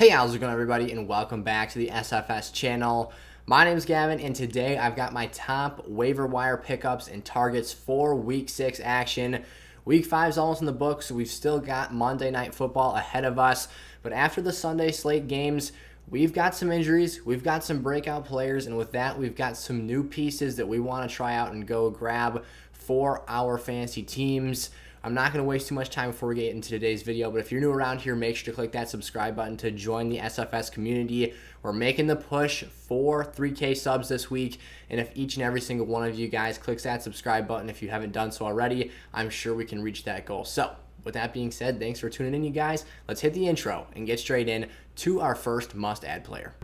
Hey, how's it going, everybody, and welcome back to the SFS channel. My name is Gavin, and today I've got my top waiver wire pickups and targets for Week 6 action. Week 5 is almost in the books, so we've still got Monday Night Football ahead of us. But after the Sunday slate games, we've got some injuries, we've got some breakout players, and with that, we've got some new pieces that we want to try out and go grab for our fantasy teams. I'm not going to waste too much time before we get into today's video, but if you're new around here, make sure to click that subscribe button to join the SFS community. We're making the push for 3K subs this week, and if each and every single one of you guys clicks that subscribe button, if you haven't done so already, I'm sure we can reach that goal. So, with that being said, thanks for tuning in, you guys. Let's hit the intro and get straight in to our first must-add player.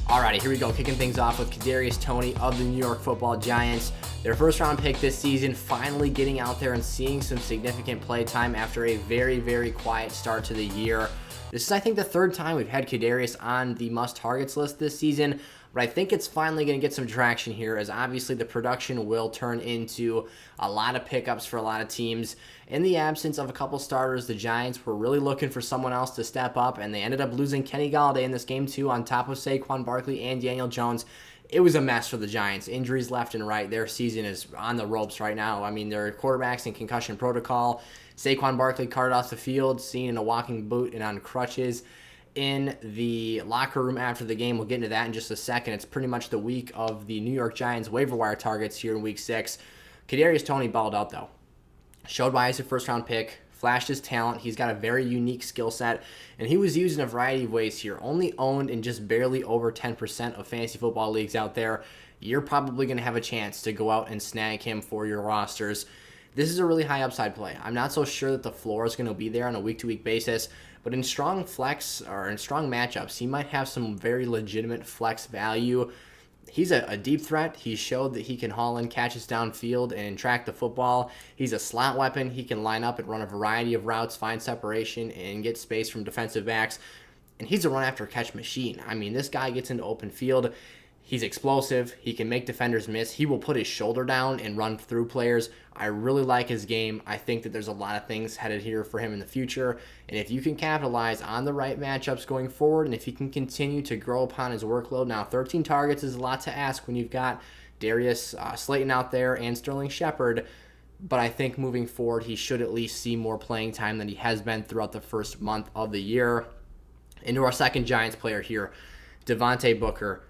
Alrighty, here we go, kicking things off with Kadarius Toney of the New York Football Giants. Their first round pick this season, finally getting out there and seeing some significant play time after a very, very quiet start to the year. This is, I think, the third time we've had Kadarius on the must-targets list this season, but I think it's finally going to get some traction here, as obviously the production will turn into a lot of pickups for a lot of teams. In the absence of a couple starters, the Giants were really looking for someone else to step up, and they ended up losing Kenny Golladay in this game too, on top of Saquon Barkley and Daniel Jones. It was a mess for the Giants. Injuries left and right. Their season is on the ropes right now. I mean, their quarterback's in concussion protocol. Saquon Barkley carted off the field, seen in a walking boot and on crutches in the locker room after the game. We'll get into that in just a second. It's pretty much the week of the New York Giants waiver wire targets here in Week 6. Kadarius Toney balled out, though. Showed why he's a first-round pick. Flashed his talent. He's got a very unique skill set, and he was used in a variety of ways here. Only owned in just barely over 10% of fantasy football leagues out there. You're probably going to have a chance to go out and snag him for your rosters. This is a really high upside play. I'm not so sure that the floor is going to be there on a week-to-week basis, but in strong flex or in strong matchups, he might have some very legitimate flex value. He's a deep threat. He showed that he can haul in catches downfield and track the football. He's a slot weapon. He can line up and run a variety of routes, find separation, and get space from defensive backs. And he's a run-after-catch machine. I mean, this guy gets into open field. He's explosive. He can make defenders miss. He will put his shoulder down and run through players. I really like his game. I think that there's a lot of things headed here for him in the future. And if you can capitalize on the right matchups going forward, and if he can continue to grow upon his workload. Now, 13 targets is a lot to ask when you've got Darius Slayton out there and Sterling Shepard. But I think moving forward, he should at least see more playing time than he has been throughout the first month of the year. Into our second Giants player here, Devontae Booker.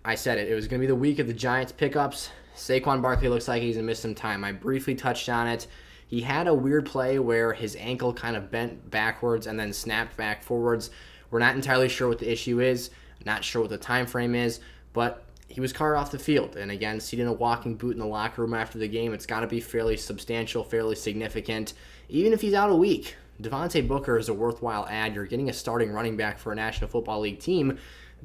I said it. It was going to be the week of the Giants pickups. Saquon Barkley looks like he's going to miss some time. I briefly touched on it. He had a weird play where his ankle kind of bent backwards and then snapped back forwards. We're not entirely sure what the issue is, not sure what the time frame is, but he was carted off the field. And again, seen in a walking boot in the locker room after the game. It's got to be fairly substantial, fairly significant. Even if he's out a week, Devontae Booker is a worthwhile add. You're getting a starting running back for a National Football League team.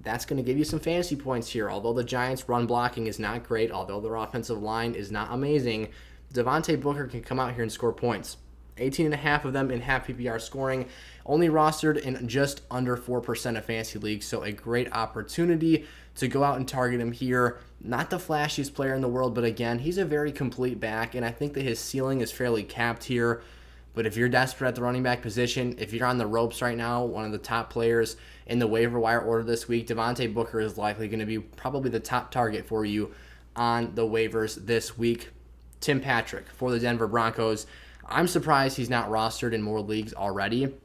That's going to give you some fantasy points here. Although the Giants' run blocking is not great, although their offensive line is not amazing, Devontae Booker can come out here and score points. 18.5 of them in half PPR scoring, only rostered in just under 4% of fantasy leagues, so a great opportunity to go out and target him here. Not the flashiest player in the world, but again, he's a very complete back, and I think that his ceiling is fairly capped here. But if you're desperate at the running back position, if you're on the ropes right now, one of the top players in the waiver wire order this week, Devontae Booker is likely going to be probably the top target for you on the waivers this week. Tim Patrick for the Denver Broncos. I'm surprised he's not rostered in more leagues already.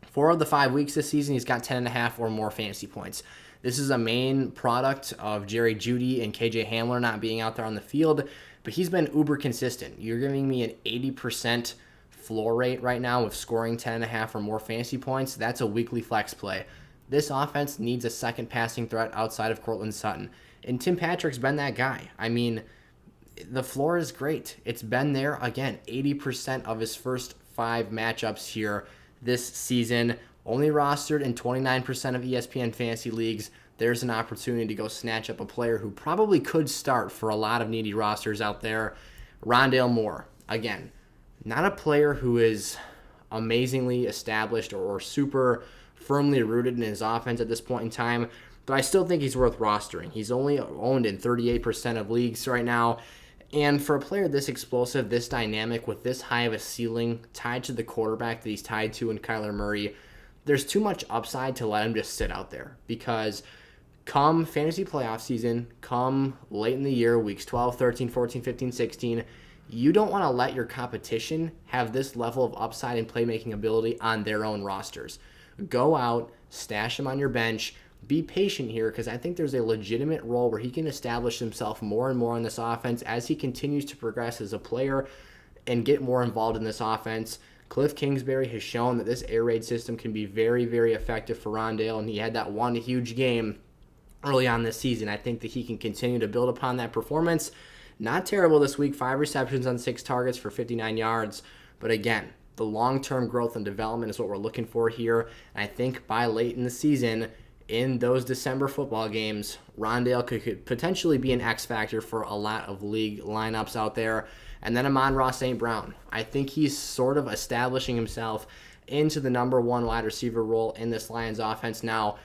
4 of the 5 weeks this season, he's got 10.5 or more fantasy points. This is a main product of Jerry Jeudy and KJ Hamler not being out there on the field, but he's been uber consistent. You're giving me an 80% floor rate right now with scoring 10.5 or more fantasy points. That's a weekly flex play. This offense needs a second passing threat outside of Courtland Sutton, and Tim Patrick's been that guy. I mean, the floor is great. It's been there, again, 80% of his first 5 matchups here this season. Only rostered in 29% of ESPN fantasy leagues. There's an opportunity to go snatch up a player who probably could start for a lot of needy rosters out there. Rondale Moore, again, not a player who is amazingly established or super firmly rooted in his offense at this point in time, but I still think he's worth rostering. He's only owned in 38% of leagues right now. And for a player this explosive, this dynamic, with this high of a ceiling tied to the quarterback that he's tied to in Kyler Murray, there's too much upside to let him just sit out there. Because come fantasy playoff season, come late in the year, weeks 12, 13, 14, 15, 16, you don't want to let your competition have this level of upside and playmaking ability on their own rosters. Go out, stash him on your bench. Be patient here, because I think there's a legitimate role where he can establish himself more and more in this offense as he continues to progress as a player and get more involved in this offense. Cliff Kingsbury has shown that this air raid system can be very, very effective for Rondale, and he had that one huge game early on this season. I think that he can continue to build upon that performance. Not terrible this week, 5 receptions on 6 targets for 59 yards, but again, the long-term growth and development is what we're looking for here, and I think by late in the season, in those December football games, Rondale could potentially be an X factor for a lot of league lineups out there. And then Amon Ra St. Brown. I think he's sort of establishing himself into the number 1 wide receiver role in this Lions offense. Now,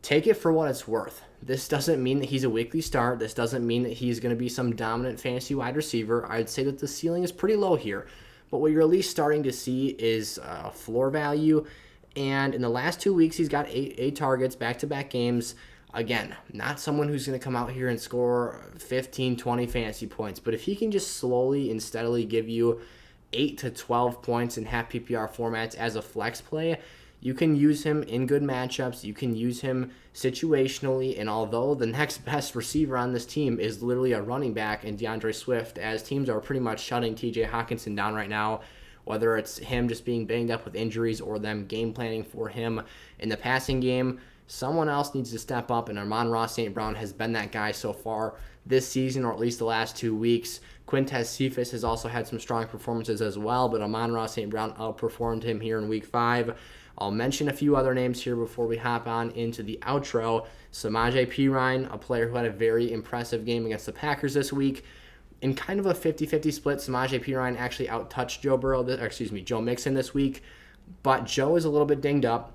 take it for what it's worth. This doesn't mean that he's a weekly start. This doesn't mean that he's going to be some dominant fantasy wide receiver. I'd say that the ceiling is pretty low here. But what you're at least starting to see is floor value. And in the last 2 weeks, he's got 8 targets, back-to-back games. Again, not someone who's going to come out here and score 15, 20 fantasy points. But if he can just slowly and steadily give you 8 to 12 points in half PPR formats as a flex play, you can use him in good matchups. You can use him situationally. And although the next best receiver on this team is literally a running back in DeAndre Swift, as teams are pretty much shutting TJ Hawkinson down right now, whether it's him just being banged up with injuries or them game planning for him in the passing game, someone else needs to step up, and Amon Ra St. Brown has been that guy so far this season, or at least the last 2 weeks. Quintez Cephas has also had some strong performances as well, but Amon Ra St. Brown outperformed him here in week 5. I'll mention a few other names here before we hop on into the outro. Samaje Perine, a player who had a very impressive game against the Packers this week. In kind of a 50-50 split, Samaje Perine actually out-touched Joe Mixon this week, but Joe is a little bit dinged up.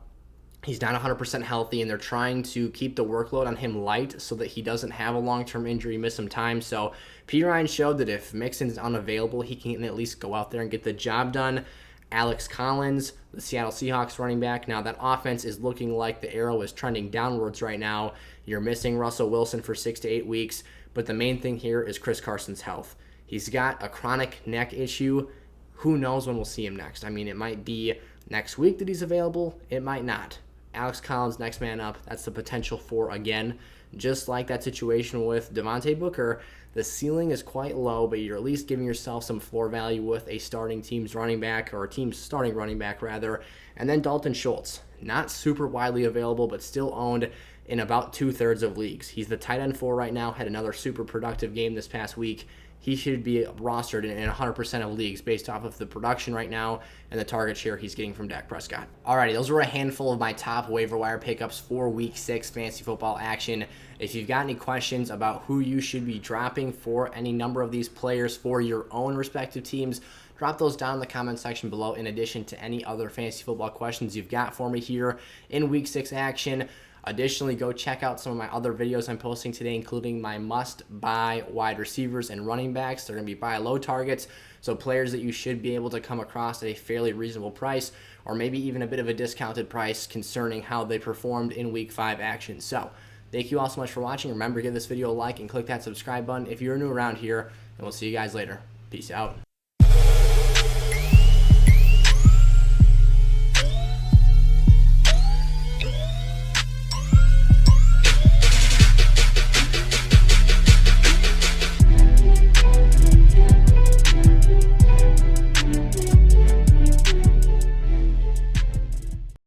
He's not 100% healthy, and they're trying to keep the workload on him light so that he doesn't have a long-term injury, miss some time. So Perine showed that if Mixon's unavailable, he can at least go out there and get the job done. Alex Collins, the Seattle Seahawks running back. Now that offense is looking like the arrow is trending downwards right now. You're missing Russell Wilson for 6 to 8 weeks. But the main thing here is Chris Carson's health. He's got a chronic neck issue. Who knows when we'll see him next? I mean, it might be next week that he's available. It might not. Alex Collins, next man up. That's the potential for, again, just like that situation with Devontae Booker, the ceiling is quite low, but you're at least giving yourself some floor value with a starting team's running back, or a team's starting running back, rather. And then Dalton Schultz, not super widely available, but still owned in about 2/3 of leagues. He's the tight end 4 right now, had another super productive game this past week. He should be rostered in 100% of leagues based off of the production right now and the target share he's getting from Dak Prescott. Alrighty, those were a handful of my top waiver wire pickups for Week 6 fantasy football action. If you've got any questions about who you should be dropping for any number of these players for your own respective teams, drop those down in the comment section below, in addition to any other fantasy football questions you've got for me here in Week 6 action. Additionally, go check out some of my other videos I'm posting today, including my must-buy wide receivers and running backs. They're going to be buy low targets, so players that you should be able to come across at a fairly reasonable price, or maybe even a bit of a discounted price concerning how they performed in Week 5 action. So, thank you all so much for watching. Remember to give this video a like and click that subscribe button if you're new around here, and we'll see you guys later. Peace out.